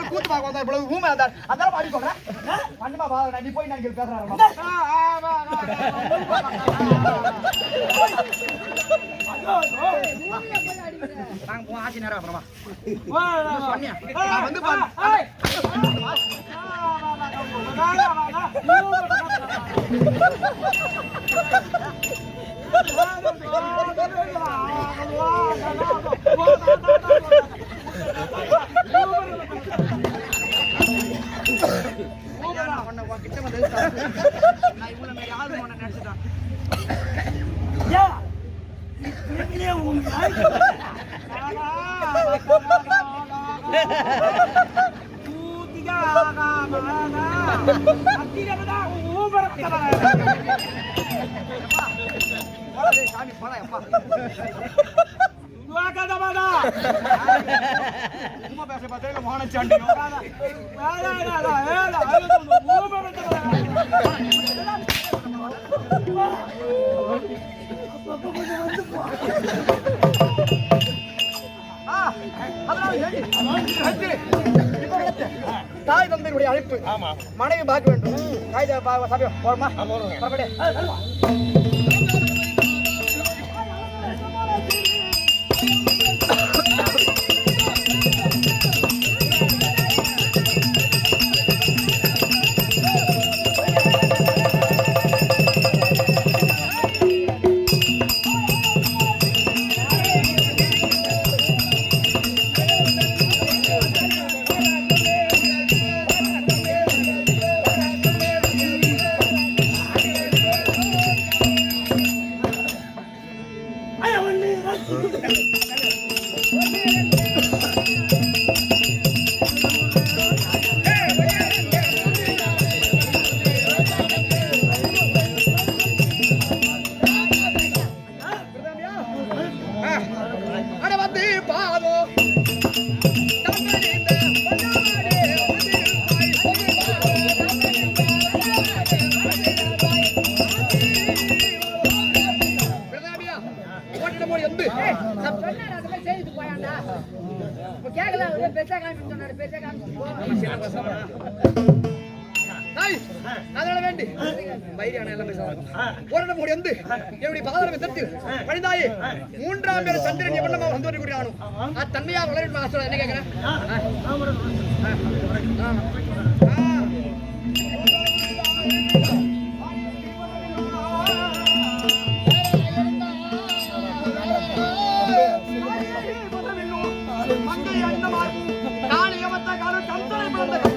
கூத்து பாக்க இவ்வளவு ஊமை அதான் பாடி சொல்றேன் கண்டிப்பா பாருடா நீ போய் நான் பேசுறேன் ஆட்சி நேரம் அப்புறமா வந்து கிட்ட வந்து நான் இவ்வளவு மாதிரி ஆள் நினைச்சுட்டான் சாமி போடா சும்மா பேச பார்த்தா மானச்சாண்டி தாய் தந்தையுடைய அழைப்பு மனைவி பார்க்க வேண்டும் சபையோ போறமா மூன்றாம் பேர் சந்திரன் எவ்வளவு வந்து வருகிறானோ தன்மையா வளரும் என்ன கேட்கிறேன் ட்ரை பண்ணு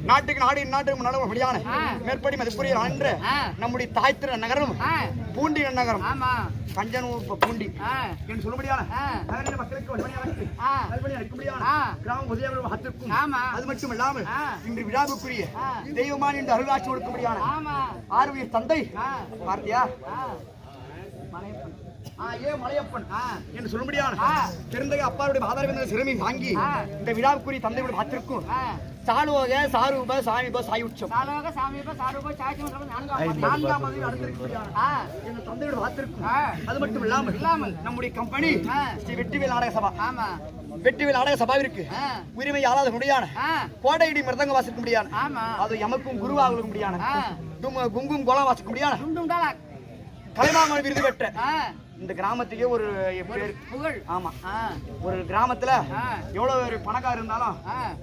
நாட்டுக்கு நாடு இந்நாட்டுக்கு நலவு முடியான மேற்படி மதிப்புரிய அன்று நம்முடைய தாய் திரு நகரம் பூண்டி நகரம் கஞ்சனூர் பூண்டி என்று சொல்ல முடியான மக்களுக்கு கிராம உதயத்திற்கும் அது மட்டும் இல்லாமல் இன்று விழாவுக்குரிய தெய்வமான என்று அருளாட்சி கொடுக்க முடியான ஆர்வியர் தந்தை பார்த்தியா மலையப்பன் என்று சொல்ல முடியாது பெருந்தகை அப்பாவுடைய ஆதரவு சிறுமி வாங்கி இந்த விழாவுக்குரிய தந்தையுடைய பார்த்திருக்கும் சாலுவக சாரூப சாமிப சாயுட்சம் சாலுவக சாமிப சாரூப சாயுட்சம் நான்காம் எங்க தந்தையோட பார்த்திருக்கும் அது மட்டும் இல்லாமல் நம்முடைய கம்பெனி ஸ்ரீ வெற்றிவேல் நாடக சபா வெற்றிவேல் நாடக சபாவிற்கு உரிமை ஆளாத முடியான கோடையடி மிருதங்க வாசிக்க முடியாது அது எமக்கும் குருவாக முடியான குங்கும் கோலம் வாசிக்க முடியாது கலைமாமணி விருது பெற்ற இந்த கிராமத்துக்கே ஒரு புகழ். ஆமா ஒரு கிராமத்துல எவ்வளவு ஒரு பணக்காரர் இருந்தாலும்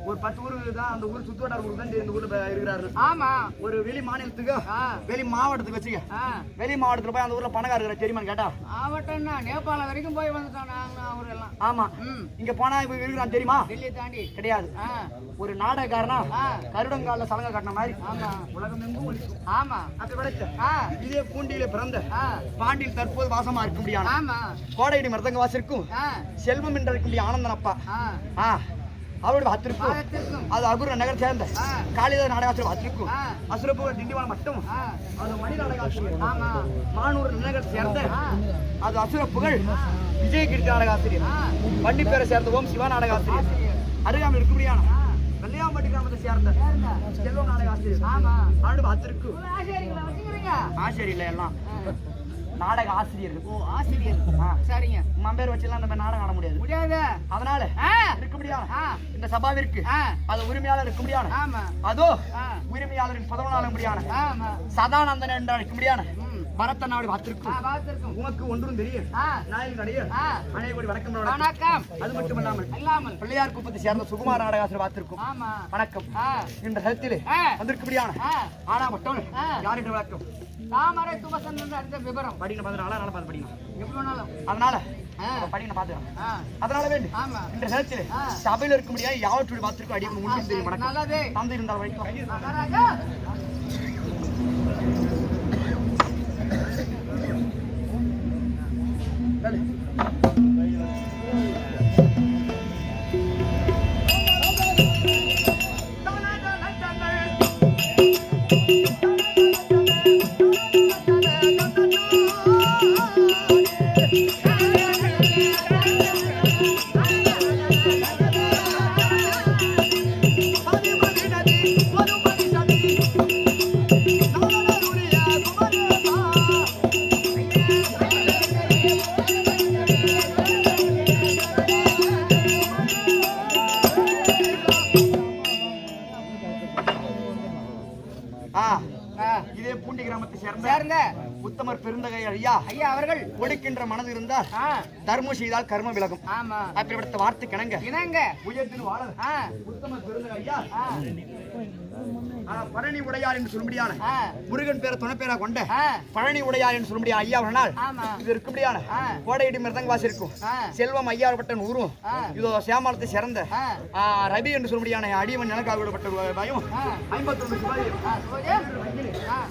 ஒரு 10 ஊருக்கு தான் அந்த ஊர் சுத்துவட்டார ஊருக்கு தான் இந்த ஊர்ல இருக்கிறாரு. ஆமா ஒரு வெளி மாநிலத்துக்கு வெளி மாவட்டத்துக்கு வச்சுக்க வெளி மாவட்டத்துல போய் அந்த ஊர்ல பணக்காரர் இருக்கிற தெரியுமான்னு கேட்டா மாவட்டம்னா நேபாளம் வரைக்கும் போய் வந்துட்டான் அவரெல்லாம். ஆமா இங்க போனா இப்ப இருக்கிறான் தெரியுமா? டெல்லியை தாண்டி கிடையாது. ஒரு நாடகக்காரனா கருடங்கால சலங்க கட்டின மாதிரி உலகம் எங்கும் ஒலிக்கும். ஆமா அப்படி படைத்த இதே பூண்டியில பிறந்த பாண்டியில் தற்போது வாசமா இருக்க முடியாது. கோடையடி மருதங்க வாசிருக்கும் செல்வம் என்று இருக்கக்கூடிய ஆனந்தன் அப்பா அவருடைய வாத்திருக்கும் அது அகுர நகர் சேர்ந்த காளிதாஸ் நாடகாசிரியர் வாத்திருக்கும் அசுரப்புகள் திண்டிவனம் மட்டும் அது மணி நாடகாசிரியர் மானூர் நகர் சேர்ந்த அது அசுரப்புகள் விஜயகிருஷ்ண நாடகாசிரியர் பண்டிப்பேரை சேர்ந்த ஓம் சிவா நாடகாசிரியர் அருகாமல் இருக்கக்கூடியான வெள்ளையாம்பட்டி கிராமத்தை சேர்ந்த செல்வம் நாடகாசிரியர் அவருடைய வாத்திருக்கும் ஆசிரியர் எல்லாம் நாடக ஆசிரியர்கள். ஓ ஆசிரியர் சரிங்க. மம்பேர் வச்சுலாம் நம்ம நாடகம் ஆட முடியாது. அதனால இருக்க முடியாது இந்த சபாவிற்கு அது உரிமையாளர் இருக்க முடியாது. அதோ உரிமையாளரின் பதவனால முடியாது சதானந்தன் என்று இருக்க முடியாது. பரத்த நாடு பார்த்திருக்கும் உனக்கு ஒன்றும் தெரியும் நாயகன் அடையர் அனைவரும் வணக்கம். அது மட்டும் இல்லாமல் பிள்ளையார் குப்பத்தை சேர்ந்த சுகுமார் நாடகாசிரியர் பார்த்திருக்கும் வணக்கம். என்ற கருத்திலே வந்திருக்க முடியாது. ஆனா மட்டும் யாருக்கு வணக்கம் தாமரை துவசன் அடுத்த விவரம் படிக்கணும் பதினால படிக்கணும் எவ்வளவு அதனால படிக்கணும் பாத்துக்கலாம். அதனால வேண்டும் இந்த நேரத்தில் சபையில இருக்க முடியாது யாவற்றோடு பார்த்திருக்கும் அடி முன்னே தெரியும் வணக்கம் தந்தை இருந்தால் வரைக்கும் இதே பூண்டி கிராமத்தை சேர்ந்த உத்தமர் பெருந்தகை ஐயா அவர்கள் ஒடுக்கின்ற மனது இருந்தால் தர்மம் செய்தால் கர்மம் விலகும். அப்படிப்பட்ட வார்த்தை கிணங்க உயர்த்தின் வாழ உத்தமர் பெருந்தகை ஐயா பழனி உடையார் என்று சொல்லும்படியான முருகன் பேரை துணைப்பேரா கொண்ட பழனி உடையார் என்று சொல்லும்படியான ஐயா அவனால் இது இருக்க முடியான கோடையடி மிருதங்க வாசிருக்கும் செல்வம் ஐயாவப்பட்ட ஊரும் இதோ சேமாலத்தை சிறந்த ரவி என்று சொல்லும்படியான அடியவன் எனக்கு விடப்பட்ட பயம்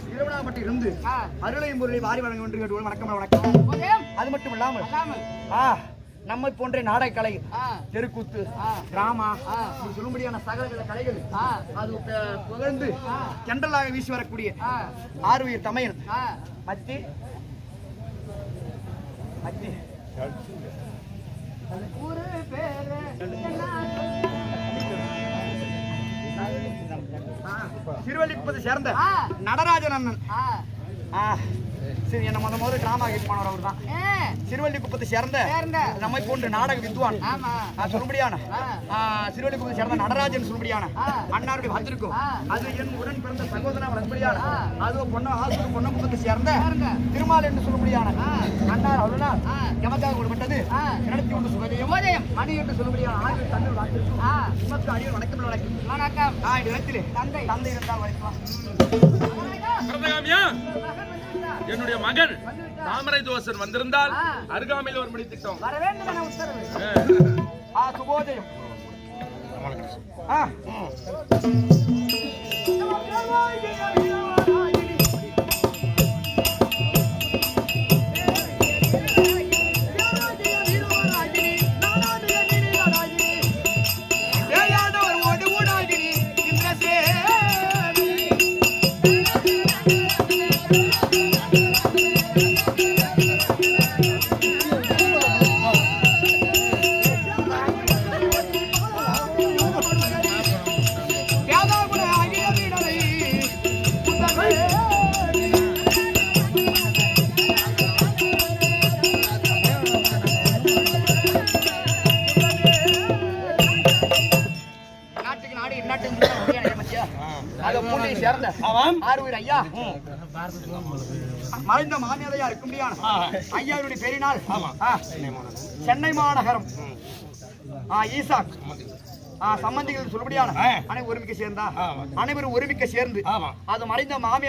51 இருந்து அருளையும் பொருளை வாரி வழங்க என்று கேட்டு வணக்கம். அது மட்டும் இல்லாமல் நம்மை போன்ற நாடக கலை தெருக்கூத்து டிராமா சொல்லும்படியான சகல கலைகள் அது புகழ்ந்து கெண்டலாக வீசி வரக்கூடிய ஆர்வியர் தமையன் மத்தி திருவள்ளிக்குப்பத்தை சேர்ந்த நடராஜன் அண்ணன் சரி என்ன முதல்ல டிராமா ஹிட் பண்ணவர் அவர் தான் சிறுவள்ளிக்குப்பத்தை சேர்ந்த நம்மை போன்ற நாடக வித்வான் சொல்லும்படியான சிறுவள்ளிக்குப்பத்தை சேர்ந்த நடராஜன் சொல்லும்படியான அண்ணாருடைய வந்திருக்கும் அது என் உடன் பிறந்த சகோதரன் வந்தபடியான அது பொன்னமுகத்தை சேர்ந்த திருமால் என்று சொல்லும்படியான அண்ணார் அவர்களால் எமக்காக கொடுப்பட்டது 21 சுகஜயம் மணி என்று சொல்லும்படியான ஆய்வு தண்ணீர் வாழ்த்திருக்கும் அடியில் வணக்கம் இடத்திலே தந்தை இருந்தால் வைக்கலாம். என்னுடைய மகன் தாமரை தோசன் வந்திருந்தால் அருகாமையில் ஒரு மணி திட்டம் ஆ. மறைந்த மாநிலையா இருக்க முடியாது ஐயாவுடைய பெரியநாள் சென்னை மாநகரம் ஈசாக் சம்பந்திகள் சொல்லுபடியான அனைவரும் ஒருமிக்க சேர்ந்தா அனைவரும் ஒருமிக்க சேர்ந்து அது மறைந்த மாமியார்